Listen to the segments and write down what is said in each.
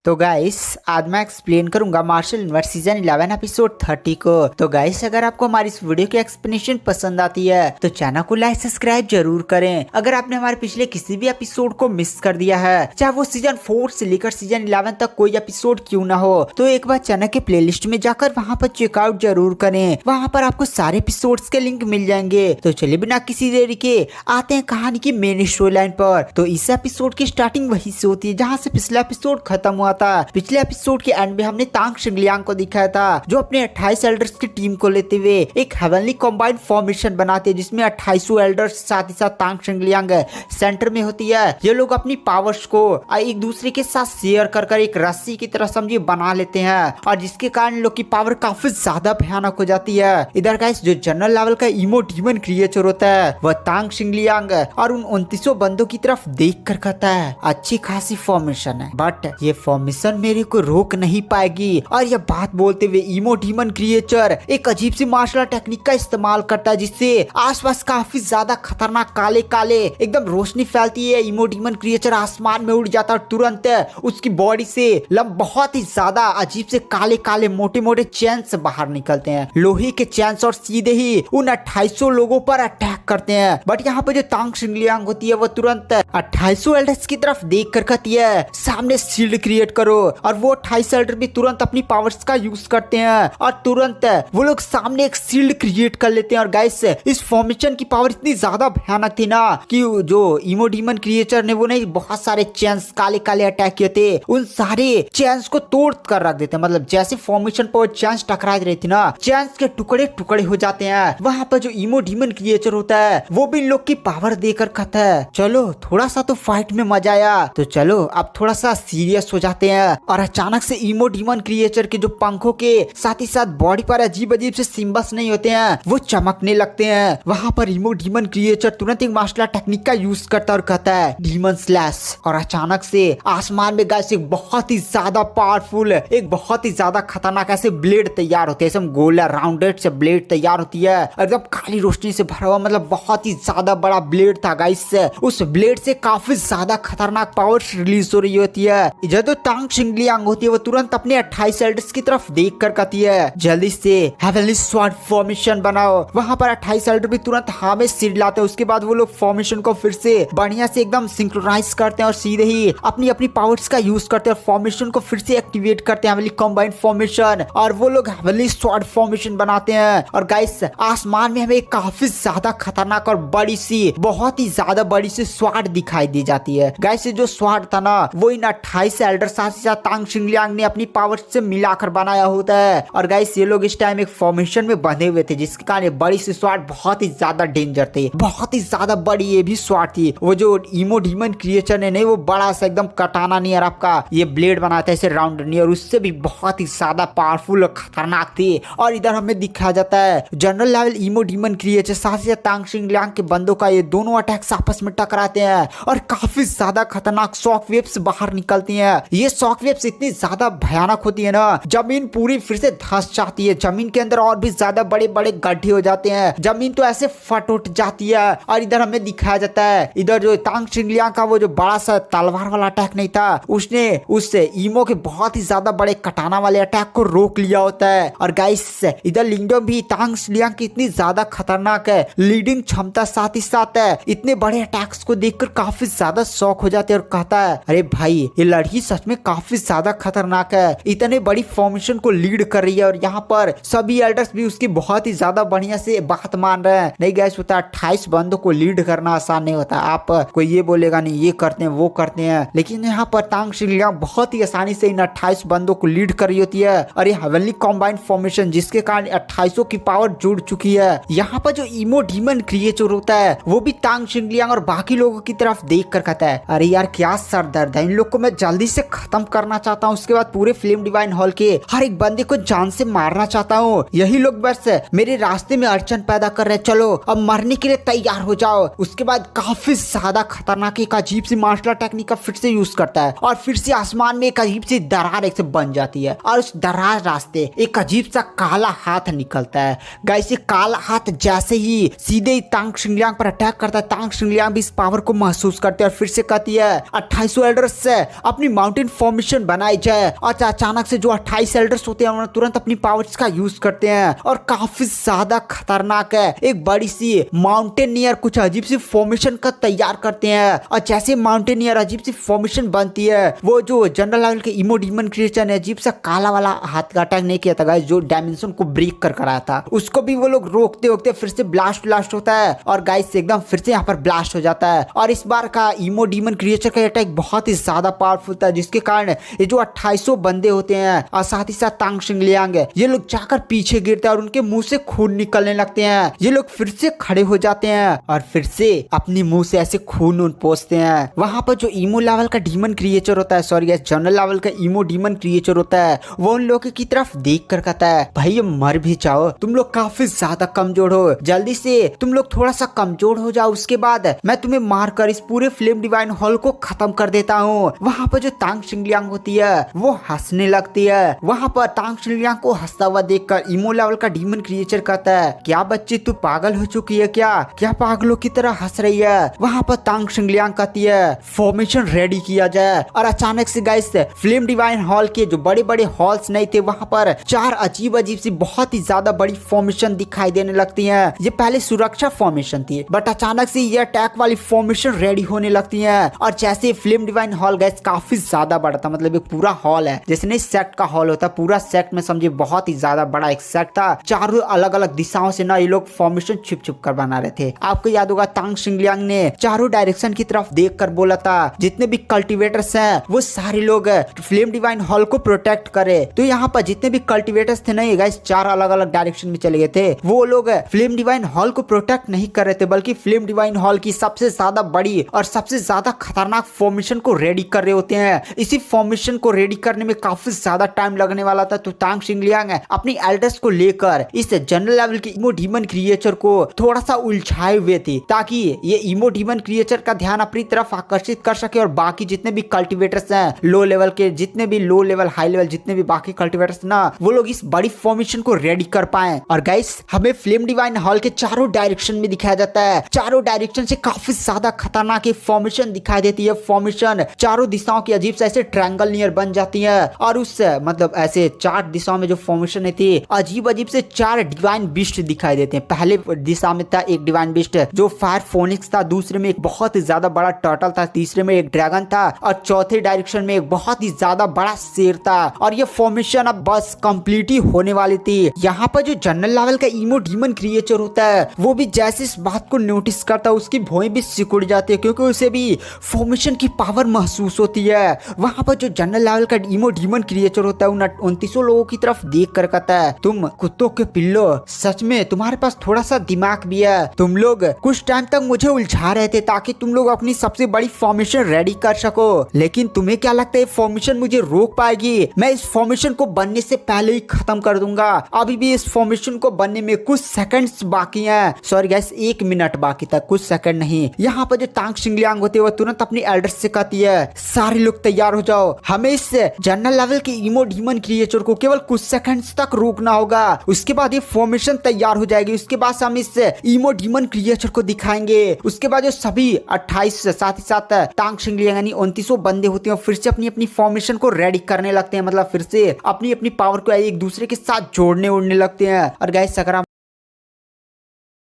तो गाइस आज मैं एक्सप्लेन करूंगा मार्शल यूनिवर्स सीजन 11 एपिसोड 30 को। तो गाइस अगर आपको हमारी इस वीडियो की एक्सप्लेनेशन पसंद आती है तो चैनल को लाइक सब्सक्राइब जरूर करें। अगर आपने हमारे पिछले किसी भी एपिसोड को मिस कर दिया है, चाहे वो सीजन 4 से लेकर सीजन 11 तक कोई एपिसोड क्यों ना हो, तो एक बार चैनल के प्लेलिस्ट में जाकर वहाँ पर चेकआउट जरूर करें। वहाँ पर आपको सारे एपिसोड्स के लिंक मिल जाएंगे। तो चलिए बिना किसी देरी के आते हैं कहानी की मेन स्टोरी लाइन पर। तो इस एपिसोड की स्टार्टिंग वहीं से होती है जहाँ से पिछला एपिसोड खत्म हुआ था। पिछले एपिसोड के एंड में हमने तांग शिंगलियांग को दिखाया था जो अपने 28 एल्डर्स की टीम को लेते हुए एक हेवनली कंबाइंड फॉर्मेशन बनाते हैं जिसमें 28 एल्डर्स साथ ही साथ तांग शिंगलियांग सेंटर में होती है। ये लोग अपनी पावर्स को एक दूसरे के साथ शेयर कर एक रस्सी की तरह समझिए बना लेते हैं और जिसके कारण लोग की पावर काफी ज्यादा भयानक हो जाती है। इधर गाइस जो जनरल लेवल का इमो डीमन क्रिएचर होता है वह तांग शिंगलियांग और उन 29 बंदों की तरफ देख कर कहता है अच्छी खासी फॉर्मेशन है बट ये फॉर्मेशन मेरे को रोक नहीं पाएगी। और यह बात बोलते हुए इमो डीमन क्रिएचर एक अजीब सी मार्शल आर्ट टेक्निक का इस्तेमाल करता है जिससे आसपास काफी ज्यादा खतरनाक काले काले एकदम रोशनी फैलती है। इमो डीमन क्रिएचर आसमान में उड़ जाता है और तुरंत उसकी बॉडी से बहुत ही ज्यादा अजीब से काले काले मोटे मोटे चैन्स बाहर निकलते हैं, लोहे के चैन्स, और सीधे ही उन 28 लोगों पर अटैक करते हैं। बट यहाँ पे जो तांग शिंगलियांग होती है वो तुरंत 28 एल्डर्स की तरफ देख कर कहती है सामने शील्ड क्रिएट करो। और वो 28 एल्डर भी तुरंत अपनी पावर्स का यूज करते हैं और तुरंत वो लोग सामने एक शील्ड क्रिएट कर लेते हैं। और गाइस इस फॉर्मेशन की पावर इतनी ज्यादा भयानक थी ना कि जो इमो डीमन क्रिएचर ने वो नहीं बहुत सारे चैन्स काले काले अटैक किए थे उन सारे चैन्स को तोड़ कर रख देते हैं। मतलब जैसे फॉर्मेशन पर चैन्स टकरा रही थी ना, चैन्स के टुकड़े टुकड़े हो जाते हैं। वहां पर जो इमो डीमन क्रिएचर होता है वो भी इन लोग की पावर देकर कहता है चलो थोड़ा सा तो फाइट में मजा आया, तो चलो अब थोड़ा सा सीरियस हो जाते हैं। और अचानक से इमो डीमन क्रिएचर के जो पंखों के साथ ही साथ बॉडी पर अजीब अजीब से सिम्बल्स नहीं होते हैं वो चमकने लगते हैं। वहां पर इमो डीमन क्रिएचर तुरंत एक मार्शल आर्ट टेक्निक का यूज करता और कहता है डीमन स्लैश। और अचानक से आसमान में गाइस एक बहुत ही ज्यादा पावरफुल एक बहुत ही ज्यादा खतरनाक ऐसे ब्लेड तैयार होते हैं, गोला राउंडेड से ब्लेड तैयार होती है एकदम काली रोशनी से भरा हुआ, मतलब बहुत ही ज्यादा बड़ा ब्लेड था गाइस। उस ब्लेड से काफी ज्यादा खतरनाक पावर रिलीज हो रही होती है। जब तो तांग शिंगलियांग होती है वो तुरंत अपने 28 एल्डर्स की तरफ देख कर कहती है जल्दी से हेवनली स्वॉर्ड फॉर्मेशन बनाओ। वहां पर 28 एल्डर भी तुरंत हाँ में सिर लाते हैं। उसके बाद वो लोग फॉर्मेशन को फिर से बढ़िया से एकदम सिंक्रोनाइज करते हैं और सीधे ही अपनी अपनी पावर्स का यूज करते हैं, फॉर्मेशन को फिर से एक्टिवेट करते हैं, हेवनली कंबाइंड फॉर्मेशन, और वो लोग हेवनली स्वॉर्ड फॉर्मेशन बनाते हैं। और गाइस आसमान में हमें काफी ज्यादा खतरनाक और बड़ी सी बहुत ही ज्यादा बड़ी सी स्वॉर्ड दिखाई दी जाती है। गाइस जो स्वॉर्ड था ना वो इन 28 एल्डर साथ ही साथ तांग शिंगलियांग ने अपनी पावर से मिलाकर बनाया होता है। और गाइस ये लोग इस टाइम एक फॉर्मेशन में बंधे हुए थे जिसके कारण बड़ी सी स्वॉर्ड बहुत ही ज्यादा डेंजर थे, बहुत ही ज्यादा बड़ी ये भी स्वॉर्ड थी। वो जो इमो डीमन क्रिएचर ने नहीं वो बड़ा सा एकदम कटाना नहीं और आपका ये ब्लेड बनाता है ऐसे राउंड नहीं, और उससे भी बहुत ही ज्यादा पावरफुल और खतरनाक थी। और इधर हमें दिखाया जाता है जनरल लेवल इमो डीमन क्रिएचर साथ ही साथ तांग शिंगलियांग के बंदों का ये दोनों अटैक्स आपस में टकराते हैं और काफी ज्यादा खतरनाक शॉक वेव्स बाहर निकलती हैं। ये शॉक वेव्स इतनी ज्यादा भयानक होती है ना जमीन पूरी फिर से धंस जाती है, जमीन के अंदर और भी ज्यादा बड़े बड़े गड्ढे हो जाते हैं, जमीन तो ऐसे फट उठ जाती है। और इधर हमें दिखाया जाता है इधर जो तांग शिंगलियांग का वो जो बड़ा सा तलवार वाला अटैक नहीं था उसने उससे इमो के बहुत ही ज्यादा बड़े कटाना वाले अटैक को रोक लिया होता है। और गाइस इधर लिंगडम भी तांग शिंगलियांग की इतनी ज्यादा खतरनाक है लीडिंग क्षमता साथ ही साथ है इतने बड़े अटैक्स को देखकर काफी ज्यादा शॉक हो जाते हैं और कहता है अरे भाई ये लड़की सच में काफी ज्यादा खतरनाक है, इतने बड़ी फॉर्मेशन को लीड कर रही है। और यहाँ पर सभी एल्डर्स भी उसकी बहुत ही ज्यादा बढ़िया से बात मान रहे हैं। नहीं गाइस होता 28 बंदों को लीड करना आसान नहीं होता, आप कोई ये बोलेगा नहीं ये करते हैं वो करते हैं, लेकिन यहाँ पर तांग शिंगलियांग बहुत ही आसानी से इन 28 बंदों को लीड कर रही होती है। और ये हेवनली कंबाइंड फॉर्मेशन जिसके कारण 28 की पावर जुड़ चुकी है। यहाँ पर जो इमो डीमन क्रिएचर होता है वो भी तांग शिंगलियांग और बाकी लोगों की तरफ देख कर कहता है अरे यार क्या सर दर्द है, इन लोग को मैं जल्दी से खत्म करना चाहता हूँ, उसके बाद पूरे फ्लेम डिवाइन हॉल के हर एक बंदे को जान से मारना चाहता हूँ। यही लोग बस मेरे रास्ते में अड़चन पैदा कर रहे हैं, चलो अब मरने के लिए तैयार हो जाओ। उसके बाद काफी ज्यादा खतरनाक एक अजीब सी मार्शल टेक्निक का फिर से यूज करता है और फिर से आसमान में एक अजीब सी दरार एक से बन जाती है और उस दरार रास्ते एक अजीब सा काला हाथ निकलता है। गाइस ये काला हाथ जैसे ही सीधे ही तांग शिंगलियांग पर अटैक करता है, तांग शिंगलियांग भी इस पावर को महसूस करते हैं और फिर से कहती है 28 एल्डर्स से अपनी माउंटेन फॉर्मेशन बनाई जाए। और अचानक से जो 28 एल्डर्स होते हैं उन्होंने तुरंत अपनी पावर्स का यूज करते हैं और काफी ज्यादा खतरनाक है एक बड़ी सी माउंटेनियर कुछ अजीब सी फॉर्मेशन का तैयार करते हैं। और जैसे माउंटेनियर अजीब सी फॉर्मेशन बनती है, वो जो जनरल लेवल के इमो डीमन क्रिएचर ने अजीब सा काला वाला हाथ का अटैक नहीं किया था गाइस, जो डायमेंशन को ब्रेक कर कराया था, उसको भी वो लोग रोकते रोकते फिर से ब्लास्ट होता है और गाइस एकदम फिर से यहाँ पर ब्लास्ट हो जाता है। और इस बार का इमो डीमन क्रिएचर का अटैक बहुत ही ज्यादा पावरफुल था, जिसके कारण ये जो 2800 बंदे होते हैं और साथ ही साथ तांग शिंगलियांग ये लोग जाकर पीछे गिरते हैं और उनके मुंह से खून निकलने लगते हैं। ये लोग फिर से खड़े हो जाते हैं और फिर से अपनी मुंह से ऐसे खून पोंछते हैं। वहां पर जो इमो लेवल का डीमन क्रिएचर होता है, सॉरी गाइस जनरल लेवल का इमो डीमन क्रिएचर होता है, वो उन लोगों की तरफ देख कर कहता है, भाई ये मर भी जाओ, तुम लोग काफी ज्यादा कमजोर हो, जल्दी से तुम लोग थोड़ा सा कमजोर हो जाओ, उसके बाद मैं तुम्हें मारकर इस पूरे फ्लेम डिवाइन हॉल को खत्म कर देता हूँ। वहाँ पर जो तांग शिंगलियांग होती है वो हंसने लगती है। वहाँ पर तांग शिंगलियांग को हंसता हुआ देखकर इमो लेवल का डीमन क्रिएचर कहता है, क्या बच्ची तू पागल हो चुकी है क्या पागलों की तरह हंस रही है। वहाँ पर तांग शिंगलियांग कहती है, फॉर्मेशन रेडी किया जाए। और अचानक से गाइस फ्लेम डिवाइन हॉल के जो बड़े बड़े हॉल्स नहीं थे, वहाँ पर 4 अजीब सी बहुत ही ज्यादा बड़ी फॉर्मेशन दिखाई देने लगती है। ये पहले सुरक्षा फॉर्मेशन थी, बट अचानक से ये अटैक वाली फॉर्मेशन रेडी होने लगती है। और जैसे फ्लेम डिवाइन हॉल गाइस काफी ज्यादा बड़ा था, मतलब एक पूरा हॉल है, जैसे नहीं सेक्ट का हॉल होता, पूरा सेक्ट में समझे बहुत ही ज्यादा बड़ा एक सेक्ट था। चारों अलग अलग दिशाओं से ना ये लोग फॉर्मेशन छुप छुप कर बना रहे थे। आपको याद होगा तांग शिंगलियांग ने चारों डायरेक्शन की तरफ देख कर बोला था, जितने भी कल्टिवेटर्स हैं वो सारे लोग फ्लेम डिवाइन हॉल को प्रोटेक्ट करे। तो यहाँ पर जितने भी कल्टिवेटर्स थे नहीं गाइस, 4 अलग अलग डायरेक्शन में चले गए थे, वो लोग फ्लेम डिवाइन हॉल को प्रोटेक्ट नहीं कर रहे थे, बल्कि फ्लेम डिवाइन हॉल की सबसे ज्यादा बड़ी और सबसे ज्यादा खतरनाक फॉर्मेशन को रेडी कर रहे होते हैं। इसी फॉर्मेशन को रेडी करने में काफी ज्यादा टाइम लगने वाला था, तो तांग शिंगलियांग अपनी एल्डर्स को लेकर इस जनरल लेवल के इमो डीमन क्रिएचर को थोड़ा सा उलझाए हुए थे, ताकि ये इमो डीमन क्रिएचर का ध्यान अपनी तरफ आकर्षित कर सके और बाकी जितने भी कल्टिवेटर्स हैं लो लेवल के, जितने भी लो लेवल हाई लेवल जितने भी बाकी कल्टिवेटर्स ना, वो लोग इस बड़ी फॉर्मेशन को रेडी कर पाए। और गाइस हमें फ्लेम डिवाइन हॉल के चारों डायरेक्शन में दिखाया जाता है, चारों डायरेक्शन से काफी ज्यादा खतरनाक एक फॉर्मेशन दिखाई देती है। फॉर्मेशन चारों दिशाओं की अजीब से ऐसे ट्रायंगल नियर बन जाती है और उस मतलब ऐसे 4 दिशाओं में जो फॉर्मेशन थी अजीब अजीब से 4 डिवाइन बिस्ट दिखाई देते हैं। पहले दिशा में था एक डिवाइन बिस्ट जो फायर फोनिक्स था, दूसरे में एक बहुत ही ज्यादा बड़ा टर्टल था, तीसरे में एक ड्रैगन था और चौथे डायरेक्शन में एक बहुत ही ज्यादा बड़ा शेर था। और ये फॉर्मेशन अब बस कंप्लीट ही होने वाली थी। यहाँ पर जो जनरल लेवल का इमो डीमन क्रिएचर होता है वो भी जैसे इस बात को नोटिस करता है, उसकी भौएं भी सिकुड़ जाती है, क्योंकि उसे भी फॉर्मेशन की पावर महसूस होती है। वहाँ पर जो जनरल लेवल का इमो डीमन क्रिएचर होता है उन 2900 लोगों की तरफ देख कर कहता है, तुम कुत्तों के पिल्लो, सच में तुम्हारे पास थोड़ा सा दिमाग भी है। तुम लोग कुछ टाइम तक मुझे उलझा रहे थे ताकि तुम लोग अपनी सबसे बड़ी फॉर्मेशन रेडी कर सको, लेकिन तुम्हें क्या लगता है फॉर्मेशन मुझे रोक पाएगी? मैं इस फॉर्मेशन को बनने से पहले ही खत्म कर दूंगा। अभी भी इस फॉर्मेशन को बनने में कुछ सेकंड्स बाकी हैं, सॉरी गाइस 1 मिनट बाकी था, कुछ सेकंड नहीं। यहाँ पर जो तांग शिंगलियांग होती है वो तुरंत अपनी एल्डर्स से कहती है, सारे लोग तैयार हो जाओ, हमें इस जनरल लेवल के इमो डीमन क्रिएचर को केवल कुछ सेकंड्स तक रोकना होगा, उसके बाद ये फॉर्मेशन तैयार हो जाएगी, उसके बाद हम इस इमो डीमन क्रिएचर को दिखाएंगे। उसके बाद जो सभी 28 साथ ही साथ तांग शिंगलियांग यानी 2900 बंदे होते हैं फिर से अपनी अपनी फॉर्मेशन को रेडी करने लगते हैं, मतलब फिर से अपनी अपनी पावर को एक दूसरे के साथ जोड़ने उड़ने लगते हैं। और गाइस अगर हम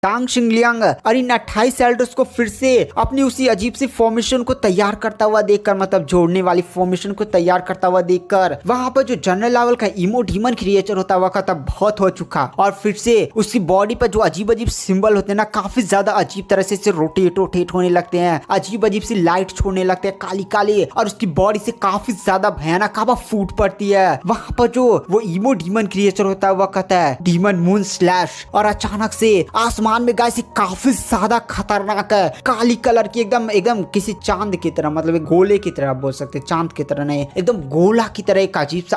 तांग शिंगलियांग और इन 28 एल्डर्स को फिर से अपनी उसी अजीब सी फॉर्मेशन को तैयार करता हुआ देखकर, मतलब जोड़ने वाली फॉर्मेशन को तैयार करता हुआ देखकर, वहां पर जो जनरल लेवल का इमो डीमन क्रिएचर होता है वह कहता बहुत हो चुका, और फिर से उसकी बॉडी पर जो अजीब अजीब सिंबल होते हैं ना, काफी ज्यादा अजीब तरह से रोटेट होने लगते हैं, अजीब अजीब सी लाइट छोड़ने लगते हैं काली काली, और उसकी बॉडी से काफी ज्यादा भयानक हवा फूट पड़ती है। वहां पर जो वो इमो डीमन क्रिएचर होता है वह कहता है डीमन मून स्लैश, और अचानक से आसमान में गाइस काफी ज्यादा खतरनाक है, काली कलर की एकदम किसी चांद की तरह, मतलब एक गोले की तरह आप बोल सकते हैं, चांद की तरह नहीं, एकदम गोला की तरह एक अजीब सा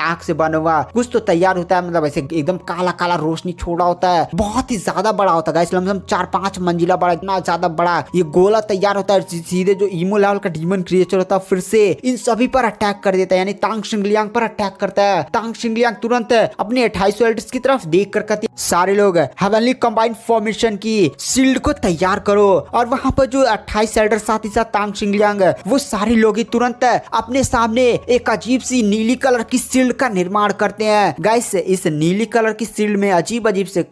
आग से बना हुआ कुछ तो तैयार होता है, मतलब ऐसे एकदम काला काला रोशनी छोड़ा होता है, बहुत ही ज्यादा बड़ा होता है गाइस, लमसम 4-5 मंजिला बड़ा, इतना ज्यादा बड़ा ये गोला तैयार होता है। सीधे जो इमो लेवल का डीमन क्रिएचर होता है फिर से इन सभी पर अटैक कर देता है, यानी तांग शिंगलियांग पर अटैक करता है। तांग शिंगलियांग तुरंत अपने 2800 एल्डर्स की तरफ देख कर कहती है, सारे लोग हेवनली कंबाइंड फॉर्मेशन की शील्ड को तैयार करो। और वहाँ पर जो 28 एल्डर साथ ही साथ तांग शिंगलियांग वो सारे लोग ही तुरंत अपने सामने एक अजीब सी नीली कलर की शील्ड का निर्माण करते हैं। गाइस इस नीली कलर की शील्ड में अजीब अजीब से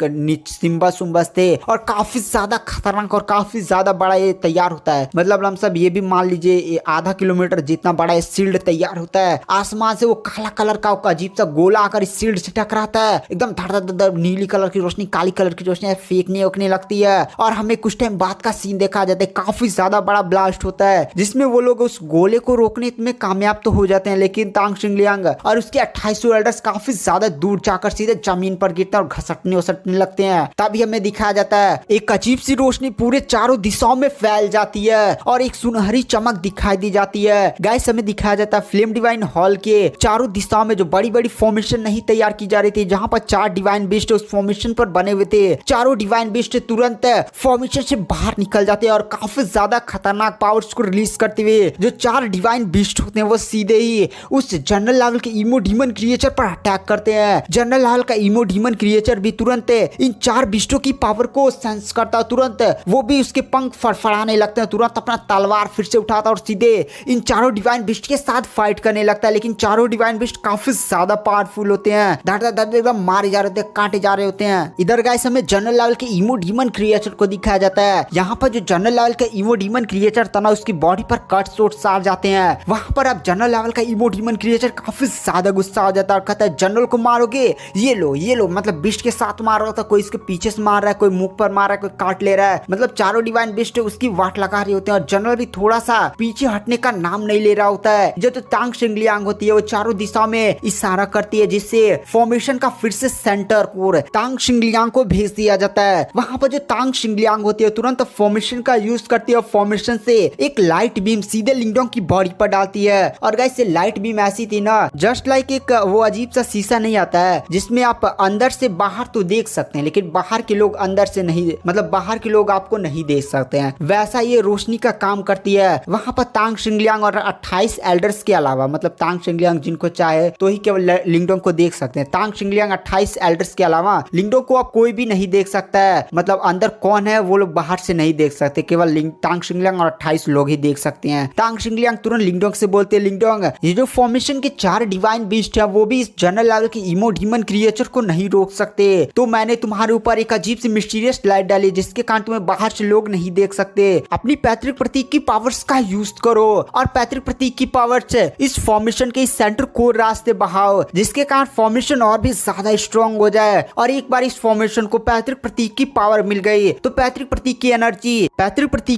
सिम्बस उम्बस थे और काफी ज्यादा खतरनाक और काफी ज्यादा बड़ा ये तैयार होता है। मतलब हम सब ये भी मान लीजिए आधा किलोमीटर जितना बड़ा ये शील्ड तैयार होता है। आसमान से वो काला कलर का अजीब सा गोला आकर इस शील्ड से टकराता है। एकदम धड़ धड़ धड़ नीली कलर की रोशनी काली कलर की रोशनी फेंकने उकने लगती है। और हमें कुछ टाइम बाद का सीन देखा जाता है, काफी ज्यादा बड़ा ब्लास्ट होता है जिसमें वो लोग उस गोले को रोकने में कामयाब तो हो जाते हैं, लेकिन तांग शिंगलियांग और उसके 28 एल्डर्स काफी ज्यादा दूर जाकर सीधे जमीन पर गिरते हैं और घसटने उसटने लगते हैं। तभी हमें दिखाया जाता है एक अजीब सी रोशनी पूरे चारों दिशाओं में फैल जाती है और एक सुनहरी चमक दिखाई दी जाती है। गाइस हमें दिखाया जाता है फ्लेम डिवाइन हॉल के चारों दिशाओं में जो बड़ी बड़ी फॉर्मेशन नहीं तैयार की जा रही थी, जहां पर 4 डिवाइन बीस्ट उस फॉर्मेशन पर बने हुए थे। चारों डिवाइन बीस्ट तुरंत फॉर्मेशन से बाहर निकल जाते हैं और काफी ज्यादा खतरनाक पावर्स को रिलीज करते हुए जो 4 डिवाइन बीस्ट होते हैं वो सीधे ही उस जनरल लेवल के इमो डीमन क्रिएचर पर अटैक करते हैं। जनरल लेवल का इमो डीमन क्रिएचर भी तुरंत इन 4 बीस्टों की पावर को सेंस करता है। तुरंत वो भी उसके पंख फड़फड़ाने लगते हैं। तुरंत अपना तलवार फिर से उठाता और सीधे इन चारों डिवाइन बीस्ट के साथ फाइट करने लगता है। लेकिन चारों डिवाइन बीस्ट काफी ज्यादा पावरफुल होते हैं, धड़ धड़ धड़ एकदम मारे जा रहे थे, काटे जा रहे होते हैं। इधर गाइस हमें जनरल लेवल के इमो डीमन क्रिएचर को दिखाया जाता है। यहाँ पर जो जनरल लेवल का इमो डीमन क्रिएचर था ना, उसकी बॉडी पर कट शॉट्स आ जाते हैं। वहां पर अब जनरल लेवल का इमो डीमन क्रिएचर काफी ज्यादा गुस्सा हो जाता है और कहता है जनरल को मारोगे, ये लो मतलब बिस्ट के साथ मार रहा था, कोई इसके पीछे से मार रहा है, कोई मुंह पर मार रहा है, कोई काट ले रहा है। मतलब चारों डिवाइन बिस्ट उसकी वाट लगा रहे होते हैं और जनरल भी थोड़ा सा पीछे हटने का नाम नहीं ले रहा होता है। जो तो तांग शिंगलियांग होती है वो चारों दिशाओं में इशारा करती है जिससे फॉर्मेशन का फिर से सेंटर कोर तांग शिंगलियांग को भेज दिया जाता है। वहां पर जो तांग शिंगलियांग होती है तुरंत फॉर्मेशन का यूज करती है। फॉर्मेशन से एक लाइट बीम सीधे लिंगडोंग की बॉडी पर डालती है। और गाइस ये लाइट बीम ऐसी थी ना, जस्ट लाइक एक वो अजीब सा शीशा नहीं आता है जिसमें आप अंदर से बाहर तो देख सकते हैं लेकिन बाहर के लोग अंदर से नहीं, मतलब बाहर के लोग आपको नहीं देख सकते हैं, वैसा ये रोशनी का काम करती है। वहां पर तांग शिंगलियांग और 28 एल्डर्स के अलावा, मतलब तांग शिंगलियांग जिनको चाहे तो ही केवल लिंगडोंग को देख सकते हैं। तांग शिंगलियांग 28 एल्डर्स के अलावा लिंगडोंग को आप कोई भी नहीं देख सकता है। मतलब अंदर कौन है वो लोग बाहर से नहीं देख सकते, केवल तांग शिंगलियांग और 28 लोग ही देख सकते हैं। तांग शिंगलियांग तुरंत लिंगडोंग से बोलते हैं, लिंगडोंग ये जो फॉर्मेशन के 4 डिवाइन बीस्ट है वो भी इस जनरल लेवल के इमो डीमन क्रिएचर को नहीं रोक सकते, तो मैंने तुम्हारे ऊपर एक अजीब सी मिस्टीरियस लाइट डाली जिसके कारण तुम्हें बाहर से लोग नहीं देख सकते। अपनी पैतृक प्रतीक की पावर्स का यूज करो और पैतृक प्रतीक की पावर्स इस फॉर्मेशन के सेंटर कोर रास्ते बहाओ जिसके कारण फॉर्मेशन और भी ज्यादा स्ट्रॉन्ग हो जाए। और एक बार इस फॉर्मेशन को पैतृक प्रतीक की पावर मिल गई तो पैतृक प्रतीक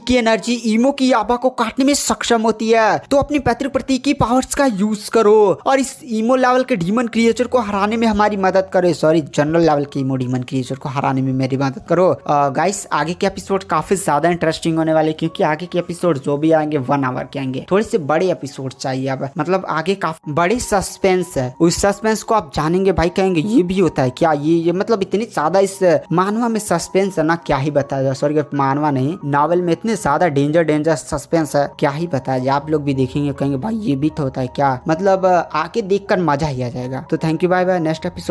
की एनर्जी ईमो की आभा को काटने में सक्षम होती है। तो अपनी पैतृक प्रतीक की पावर्स का यूज करो और इस ईमो लेवल के डीमन क्रिएचर को हराने में हमारी मदद करो। सॉरी, जनरल लेवल के ईमो डीमन क्रिएचर को हराने में मेरी मदद करो। गाइस आगे के एपिसोड काफी ज्यादा इंटरेस्टिंग होने वाले क्योंकि आगे के एपिसोड जो भी आएंगे 1 आवर के आएंगे। थोड़े से बड़े एपिसोड चाहिए अब, मतलब आगे काफी बड़े सस्पेंस है। उस सस्पेंस को आप जानेंगे भाई, कहेंगे ये भी होता है क्या, ये मतलब इतनी ज्यादा इस मानवा में सस्पेंस है ना, क्या ही बताया जाए। सॉरी मानवा नहीं, नॉवेल में इतने ज्यादा डेंजर सस्पेंस है, क्या ही बताया जाए। आप लोग भी देखेंगे कहेंगे भाई ये भी तो होता है क्या, मतलब आके देखकर मजा ही आ जाएगा। तो thank you, bye bye, next episode.